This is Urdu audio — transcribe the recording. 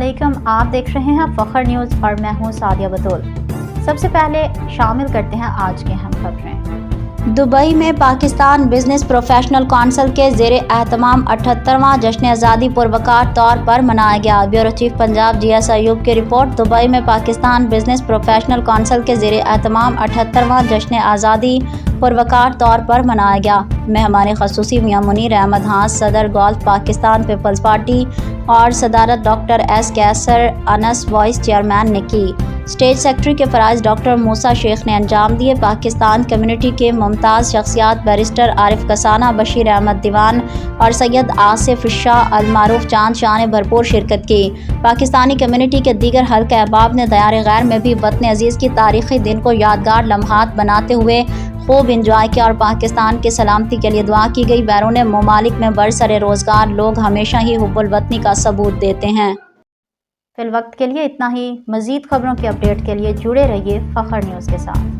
علیکم، آپ دیکھ رہے ہیں فخر نیوز اور میں ہوں سعدیہ بطول۔ سب سے پہلے شامل کرتے ہیں آج کے اہم خبریں۔ دبئی میں پاکستان بزنس پروفیشنل کونسل کے زیر اہتمام 78واں جشن آزادی پروقار طور پر منایا گیا۔ بیورو چیف پنجاب جی ایس ایوب کی رپورٹ۔ دبئی میں پاکستان بزنس پروفیشنل کونسل کے زیر اہتمام 78واں جشن آزادی پروقار طور پر منایا گیا۔ مہمان خصوصی میاں منیر احمد ہاں، صدر گولف پاکستان پیپلز پارٹی اور صدارت ڈاکٹر ایس کیسر انس وائس چیئرمین نے کی۔ اسٹیٹ سیکرٹری کے فرائض ڈاکٹر موسیٰ شیخ نے انجام دیے۔ پاکستان کمیونٹی کے ممتاز شخصیات بیرسٹر عارف کسانہ، بشیر احمد دیوان اور سید آصف شاہ المعروف چاند شاہ نے بھرپور شرکت کی۔ پاکستانی کمیونٹی کے دیگر حلقہ احباب نے دیار غیر میں بھی وطن عزیز کی تاریخی دن کو یادگار لمحات بناتے ہوئے خوب انجوائے کیا اور پاکستان کی سلامتی کے لیے دعا کی گئی۔ بیرون ممالک میں برسر روزگار لوگ ہمیشہ ہی حب الوطنی کا ثبوت دیتے ہیں۔ فی الوقت کے لیے اتنا ہی۔ مزید خبروں کے اپڈیٹ کے لیے جڑے رہیے فخر نیوز کے ساتھ۔